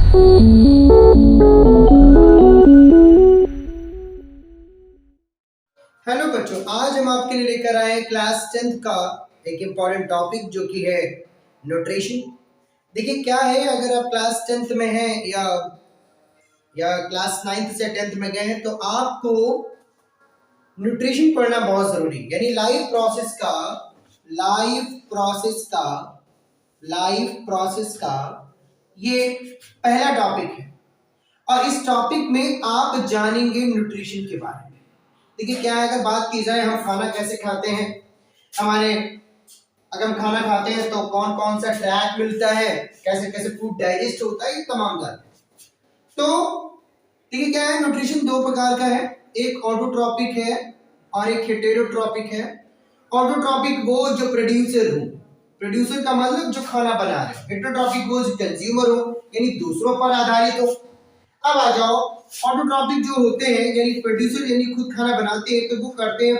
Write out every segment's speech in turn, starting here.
Hello बच्चों, आज हम आपके लिए लेकर आए हैं क्लास 10th का एक इम्पॉर्टेंट टॉपिक जो कि है न्यूट्रिशन। देखिए क्या है, अगर आप क्लास 10th में हैं या क्लास 9th से 10th में गए हैं तो आपको न्यूट्रिशन पढ़ना बहुत जरूरी है। यानी लाइफ प्रोसेस का ये पहला टॉपिक है और इस टॉपिक में आप जानेंगे न्यूट्रिशन के बारे में। देखिए क्या है, अगर बात की जाए हम खाना कैसे खाते हैं, अगर हम खाना खाते हैं तो कौन कौन सा ट्रैक मिलता है, कैसे कैसे फूड डाइजेस्ट होता है, ये तमाम बात। तो देखिए क्या है, न्यूट्रिशन दो प्रकार का है, एक ऑटोट्रॉपिक है और एक हेटेरोट्रॉपिक है। ऑटोट्रॉपिक वो जो प्रोड्यूसर का मतलब जो खाना बना रहे, हेटेरोट्रॉपिक वो जो कंज्यूमर हो यानी दूसरों पर आधारित हो। अब आ जाओ, ऑटोट्रॉपिक जो होते हैं यानी प्रोड्यूसर यानी खुद खाना बनाते हैं, तो वो करते हैं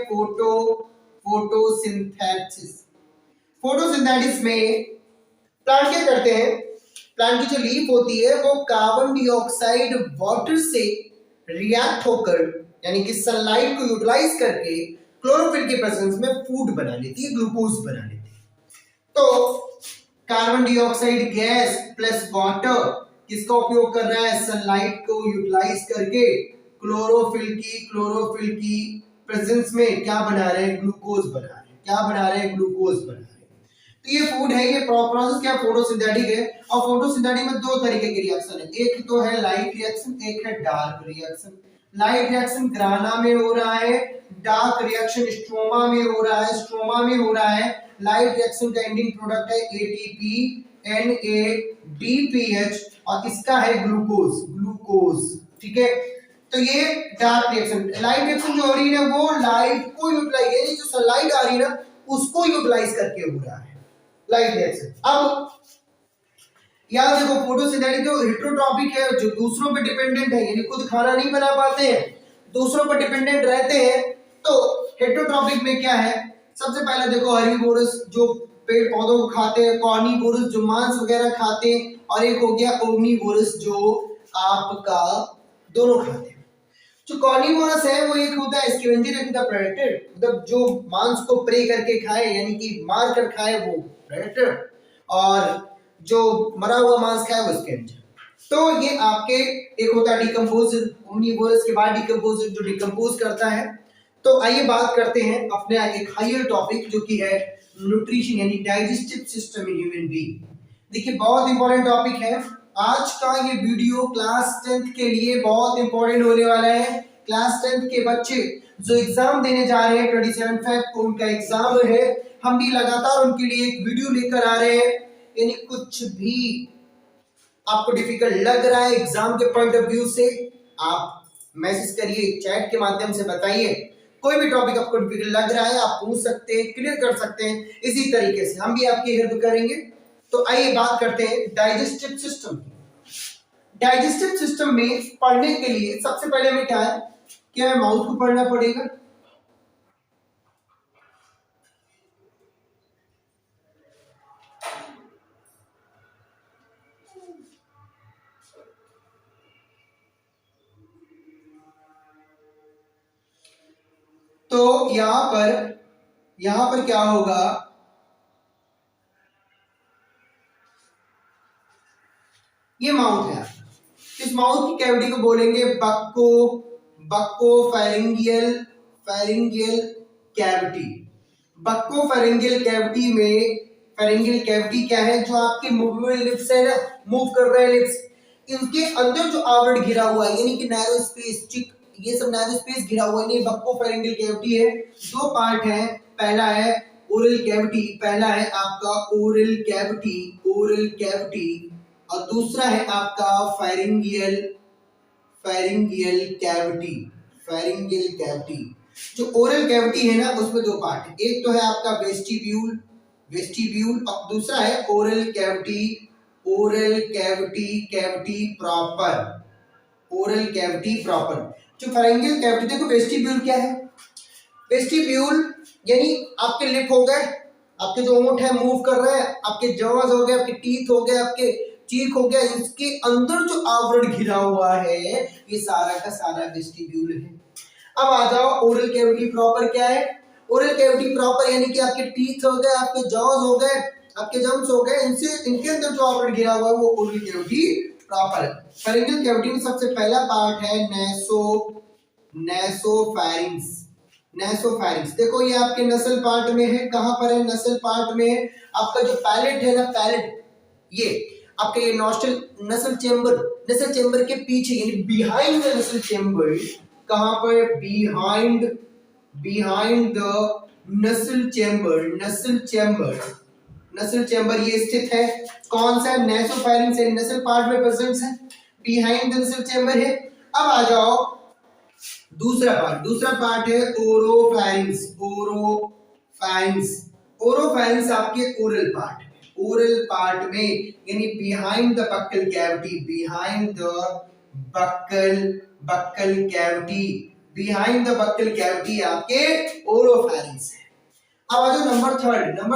फोटोसिंथेसिस में प्लांट क्या करते हैं, प्लांट की जो लीफ होती है वो कार्बन डाइऑक्साइड वाटर से रिएक्ट होकर यानी कि सनलाइट को यूटिलाइज करके क्लोरोफिल के प्रेजेंस में फूड बना लेती है, ग्लूकोज बना लेती है। तो carbon dioxide gas plus water किसका उपयोग कर रहा है, सनलाइट को यूटिलाइज करके क्लोरोफिल की प्रेजेंस में क्या बना रहे हैं, ग्लूकोज बना रहे हैं। तो ये फूड है, ये प्रोसेस क्या, फोटोसिंथेटिक है। और फोटोसिंथेटिक में दो तरीके के रिएक्शन है, एक तो है लाइट रिएक्शन, एक है डार्क रिएक्शन। लाइट रिएक्शन ग्राना में हो रहा है, डार्क रिएक्शन स्ट्रोमा में हो रहा है। लाइट रिएक्शन का एंडिंग प्रोडक्ट है एटीपी NADPH और इसका है ग्लूकोज। ठीक है, तो ये डार्क रिएक्शन। लाइट रिएक्शन जो हो रही है वो लाइट को यूटिलाइज यानी जो सनलाइट आ रही है ना उसको यूटिलाइज करके हो रहा है लाइट रिएक्शन। अब याद देखो, फोटोसिंथेटिक जो हेटेरोट्रॉपिक है, जो दूसरों पे डिपेंडेंट है यानी खुद खाना नहीं बना पाते हैं, दूसरों पर डिपेंडेंट रहते हैं। तो हेटेरोट्रॉपिक में क्या है, सबसे पहले देखो हर्बीवोरस जो पेड़ पौधों को खाते हैं, कार्निवोरस जो मांस वगैरह खाते हैं, और एक हो गया ओमनीवोरस जो आपका दोनों खाते हैं। जो कार्निवोरस है वो एक होता है स्कैवेंजर, एक होता है प्रेडेटर, मतलब जो मांस को प्रे करके खाए यानी कि मार कर खाए वो प्रेडेटर, और जो मरा हुआ मांस खाए वो स्कैवेंजर। तो ये आपके एक होता है डिकम्पोजर, ओमनीवोरस के बाद डिकम्पोजर जो डिकम्पोज करता है। तो आइए बात करते हैं अपने एक हायर टॉपिक जो कि है न्यूट्रिशन यानी digestive system in human being. देखिए बहुत इंपॉर्टेंट टॉपिक है, आज का ये वीडियो क्लास 10th के लिए बहुत इंपॉर्टेंट होने वाला है। क्लास 10th के बच्चे जो एग्जाम देने जा रहे हैं 27 फेब को उनका एग्जाम है, हम भी लगातार उनके लिए एक वीडियो लेकर आ रहे हैं। यानी कुछ भी आपको डिफिकल्ट लग रहा है एग्जाम के पॉइंट ऑफ व्यू से, आप मैसेज करिए, चैट के माध्यम से बताइए। कोई भी टॉपिक आपको डिफिकल्ट लग रहा है आप पूछ सकते हैं, क्लियर कर सकते हैं, इसी तरीके से हम भी आपकी हेल्प करेंगे। तो आइए बात करते हैं डाइजेस्टिव सिस्टम की। डाइजेस्टिव सिस्टम में पढ़ने के लिए सबसे पहले हमें क्या है, क्या हमें माउथ को पढ़ना पड़ेगा। तो यहां पर क्या होगा, ये माउथ है, इस माउथ की कैविटी को बोलेंगे बक्कोफेरिंगियल कैविटी। बक्कोफेरिंगियल कैविटी में फेरिंगियल कैविटी क्या है, जो आपके मूवमेंट लिप्स है ना, मूव कर रहे हैं लिप्स, इनके अंदर जो आवरण घिरा हुआ है यानी कि नैरो स्पेस, ये सब नैरो स्पेस घिरा हुआ है, ये बक्कोफेरिंगियल कैविटी है। दो पार्ट है, पहला है ओरल कैविटी, पहला है आपका ओरल कैविटी और दूसरा है आपका फेरिंगियल कैविटी। जो ओरल कैविटी है ना उसमें दो पार्ट है, एक तो है आपका वेस्टिब्यूल और दूसरा है ओरल कैविटी प्रॉपर। जो फेरिंगियल कैविटी, देखो वेस्टिब्यूल क्या है, वेस्टिब्यूल यानी आपके लिप हो गए, आपके जो ओंठ है मूव कर रहे हैं, आपके जॉज हो गए, आपके टीथ हो गए, आपके चीक हो गया, इसके अंदर जो आवरण घिरा हुआ है ये सारा का सारा वेस्टिब्यूल है। अब आ जाओ ओरल कैविटी प्रॉपर क्या है। ओरल कैविटी प्रॉपर यानी कि आपके टीथ हो गए, आपके जॉज हो गए, आपके जम्स हो गए, इनसे इनके अंदर जो आवरण घिरा हुआ है वो ओरल कैविटी प्रॉपर है। फेरिंजियल कैविटी में सबसे पहला पार्ट है नेसोफैरिंक्स। नेसोफैरिंक्स देखो ये आपके नसल पार्ट में है। कहां पर है? नसल पार्ट में है। आपका जो पैलेट है ना, पैलेट ये आपके ये नसल चेंबर के पीछे यानी बिहाइंड द नसल चेंबर। कहां पर? बिहाइंड द नसल चेंबर ये स्थित है। कौन सा? नेसोफैरिंक्स यानी नसल पार्ट में प्रेजेंट है, बिहाइंड द नसल चेंबर है। अब आ जाओ दूसरा पार्ट है ओरोफैरिंक्स। ओरोफैरिंक्स आपके ओरल पार्ट में यानी behind the buccal cavity, behind the buccal cavity आपके ओरोफैरिंक्स है। अब आ जाओ नंबर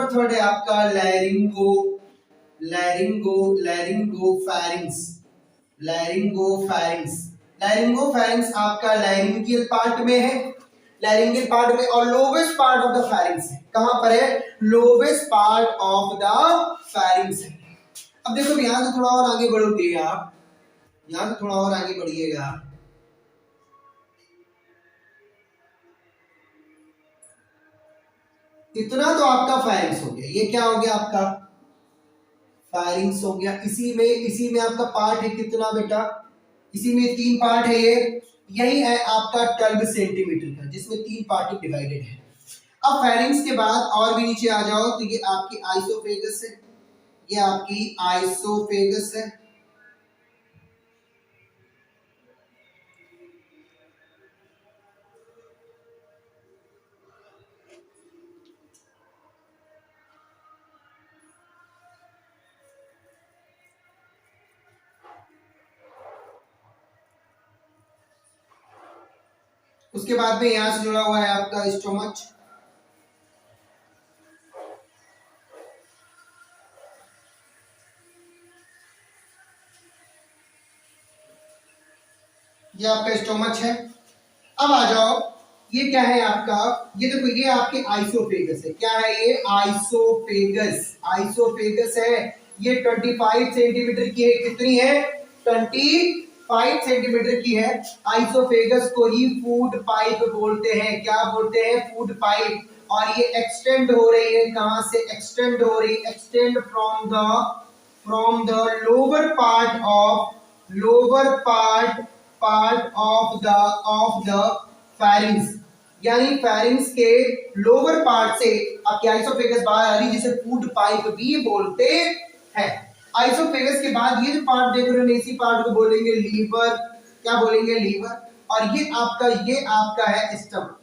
थर्ड है आपका लैरिंगोफैरिंक्स आपका लैरिंगियल पार्ट में है, लैरिंगियल पार्ट में, और lowest part of the pharynx है। कहां पर है? Lowest part of the pharynx है। अब देखो यहां से थोड़ा और आगे बढ़ोगे आप, यहां से थोड़ा और आगे बढ़िएगा, इतना तो आपका फैरिंक्स हो गया। ये क्या हो गया? आपका फैरिंक्स हो गया। इसी में आपका पार्ट है कितना बेटा? इसी में 3 पार्ट है। यही है आपका 12 सेंटीमीटर का, जिसमें 3 पार्ट डिवाइडेड है। अब फैरिंक्स के बाद और भी नीचे आ जाओ तो ये आपकी आइसोफेगस है, ये आपकी आइसोफेगस है। उसके बाद में यहां से जुड़ा हुआ है आपका स्टोमच। ये आपका स्टोमच है। अब आ जाओ ये क्या है आपका? ये देखो ये आपके आइसोफेगस है। क्या है ये? आइसोफेगस है। ये 25 सेंटीमीटर की है। कितनी है? 25 सेंटीमीटर की है। आइसोफेगस को ही फूड पाइप बोलते हैं। क्या बोलते हैं? Food pipe. और ये एक्सटेंड हो रही है, कहां से एक्सटेंड हो रही? Extend from the lower part of the pharynx, यानी फैरिंक्स के लोअर पार्ट से आपकी आइसोफेगस बाहर आ रही, जिसे फूड पाइप भी बोलते हैं। आइसोफेगस के बाद ये जो पार्ट देख रहे हो, इसी पार्ट को बोलेंगे लीवर। क्या बोलेंगे? लीवर। और ये आपका है स्टमक।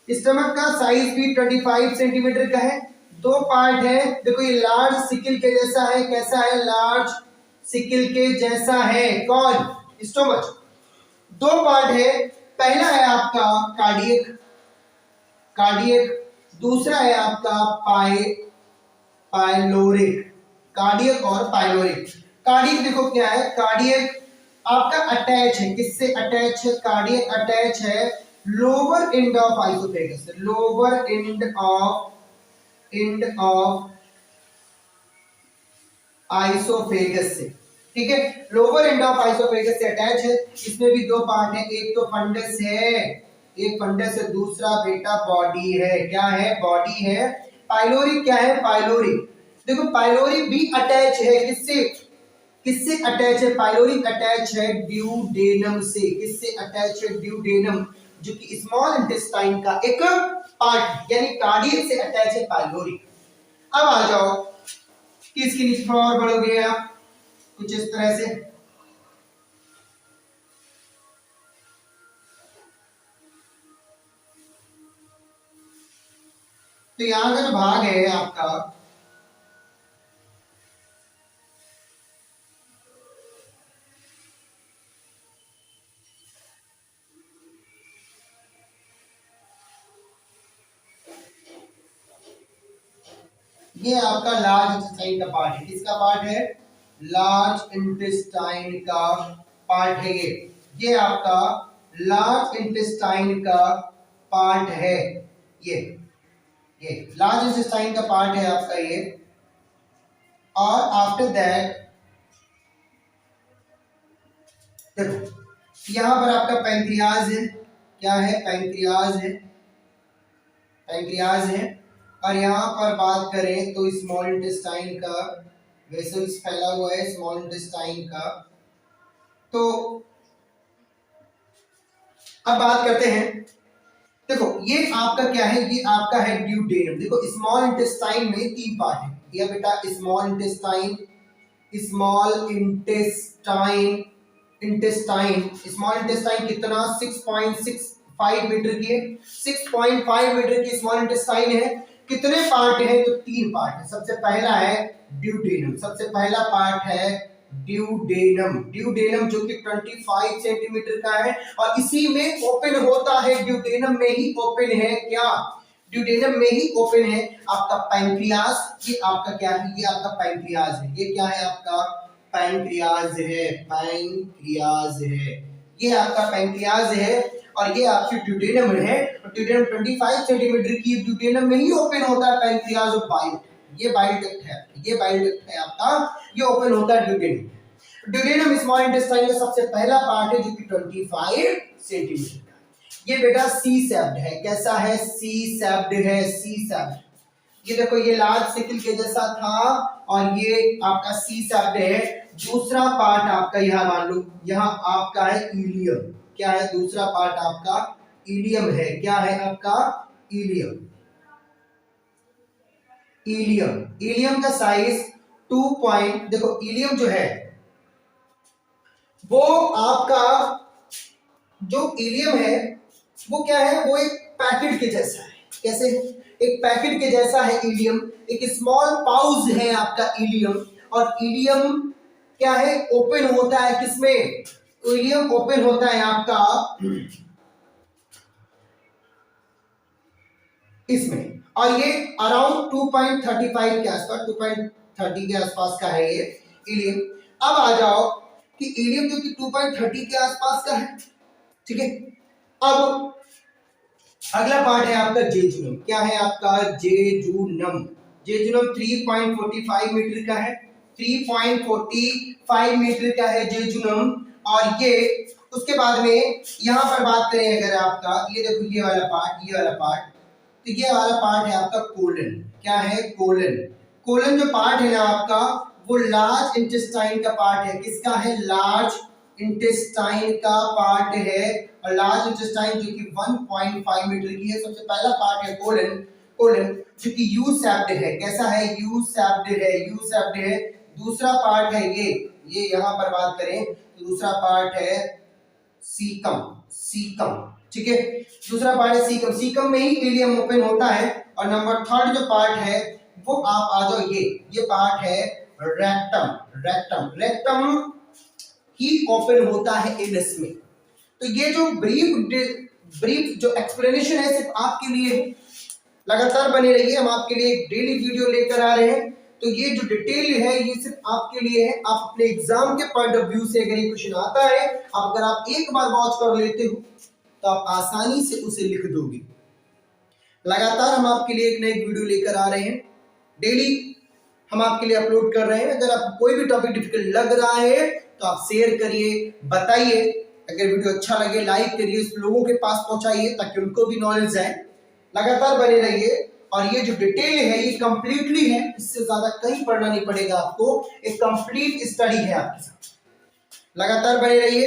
स्टमक का साइज भी 25 सेंटीमीटर का है। 2 पार्ट है। देखो ये लार्ज सिकल के जैसा है। कैसा है? लार्ज सिकल के जैसा है। कौन? स्टमक। 2 पार्ट है। पहला है आपका कार्डियक, दूसरा है आपका पाइलोरिक। कार्डियक और पाइलोरिक। कार्डियक देखो क्या है? कार्डियक आपका अटैच है, किससे अटैच है? कार्डियक अटैच है lower end of oesophagus, lower end of oesophagus से। ठीक है, लोअर एंड ऑफ आइसोफेगस से अटैच है। इसमें भी 2 पार्ट है। एक तो फंडस है, एक फंडस है, दूसरा बेटा बॉडी है। क्या है? बॉडी है। पाइलोरिक क्या है? पाइलोरिक देखो पाइलोरिक भी अटैच है। किससे अटैच है? पाइलोरिक अटैच है ड्यूडेनम से। किससे अटैच है? ड्यूडेनम, जो कि स्मॉल इंटेस्टाइन का एक पार्ट, यानी कार्डियक से अटैच है पाइलोरिक। अब आ जाओ कि इसके नीचे थोड़ा और बढ़ोगे आप कुछ इस तरह से। तो यहां का जो भाग है आपका, ये आपका लार्ज इंटेस्टाइन का पार्ट है। किसका पार्ट है? लार्ज इंटेस्टाइन का पार्ट है ये आपका लार्ज इंटेस्टाइन का पार्ट है, ये लार्ज इंटेस्टाइन का पार्ट है आपका ये। और आफ्टर दैट देखो यहां पर आपका पैंक्रियाज है, क्या है, पैंक्रियाज है। और यहां पर बात करें तो स्मॉल इंटेस्टाइन का वेसल्स फैला हुआ है, स्मॉल इंटेस्टाइन का। तो अब बात करते हैं, देखो ये आपका क्या है, ये आपका है ड्यूडेनम। देखो स्मॉल इंटेस्टाइन में 3 पार्ट है, ये बेटा स्मॉल इंटेस्टाइन कितना 6.65 मीटर की है, 6.5 मीटर की स्मॉल इंटेस्टाइन है। कितने पार्ट हैं, तो 3 पार्ट है। सबसे पहला है ड्यूडेनम, सबसे पहला पार्ट है ड्यूडेनम जो कि 25 सेंटीमीटर का है और इसी में ओपन होता है, ड्यूडेनम में ही ओपन है, क्या, ड्यूडेनम में ही ओपन है आपका पैंक्रियाज। ये आपका क्या है, ये आपका पैंक्रियाज है, ये क्या है आपका पैंक्रियाज है, ये आपका पैंक्रियाज है। और ये आपकी ड्यूडेनम है, ड्यूडेनम 25 सेंटीमीटर की, ड्यूडेनम में ही ओपन होता है पैंक्रियाज और बाइल, ये बाइल डक्ट है आपका, ये ओपन होता है ड्यूडेनम स्मॉल इंटेस्टाइन का सबसे पहला पार्ट है जो कि 25 सेंटीमीटर का। ये बेटा सी सेप्ड है, कैसा है, सी सेप्ड है, सी सेप्ड। ये देखो ये लार्ज सिकल के जैसा था और ये आपका सी सेप्ड है। दूसरा पार्ट आपका यहाँ मान लो, यहाँ आपका है इलियम, क्या है, दूसरा पार्ट आपका इलियम है, क्या है आपका इलियम। इलियम का साइज 2 देखो इलियम जो है वो आपका, जो इलियम है वो क्या है, वो एक पैकेट के जैसा है, कैसे, एक पैकेट के जैसा है इलियम, एक स्मॉल पाउच है आपका इलियम। और इलियम क्या है, ओपन होता है किसमें, इलियम ओपन होता है आपका इसमें। और ये अराउंड 2.35 के आसपास, 2.30 के आसपास का है ये इलियम। अब आ जाओ कि इलियम जो कि 2.30 के आसपास का है, ठीक है। अब अगला पार्ट है आपका जेजुनम, क्या है आपका जेजुनम 3.45 मीटर का है, 3.45 मीटर का है जेजुनम। और ये उसके बाद में यहां पर बात करें अगर आपका, ये देखो ये वाला पार्ट, तो ये वाला पार्ट है आपका कोलन, क्या है, कोलन जो पार्ट है ना आपका वो लार्ज इंटेस्टाइन का पार्ट है, किसका है, लार्ज इंटेस्टाइन का पार्ट है। और लार्ज इंटेस्टाइन जो कि 1.5 मीटर की है। सबसे पहला पार्ट है कोलन जो कि यू शेप्ड है, कैसा है, यू शेप्ड है। दूसरा पार्ट है ये यहां पर बात करें तो दूसरा पार्ट है सीकम, ठीक है, दूसरा पार्ट है सीकम में ही इलियम ओपन होता है। और नंबर 3 जो पार्ट है वो आप आ जाओ, ये पार्ट है रेक्टम ही ओपन होता है एनस में। तो ये जो ब्रीफ जो एक्सप्लेनेशन है सिर्फ आपके लिए है, लगातार बने रहिए, हम आपके लिए एक डेली वीडियो लेकर आ रहे हैं। तो ये जो डिटेल है ये सिर्फ आपके लिए है, आप अपने एग्जाम के पॉइंट ऑफ व्यू से अगर ये क्वेश्चन आता है, अगर आप एक बार वॉच कर लेते हो तो आप आसानी से उसे लिख दोगे। लगातार हम आपके लिए एक नई वीडियो लेकर आ रहे हैं, डेली हम आपके लिए अपलोड कर रहे हैं। अगर आपको कोई भी टॉपिक डिफिकल्ट लग रहा है तो आप शेयर करिए, बताइए। अगर वीडियो अच्छा लगे लाइक करिए, लोगों के पास पहुंचाइए ताकि उनको भी नॉलेज आए। लगातार बने रहिए। और ये जो डिटेल है ये कंप्लीटली है, इससे ज्यादा कहीं पढ़ना नहीं पड़ेगा आपको, एक कंप्लीट स्टडी है आपके साथ। लगातार बने रहिए।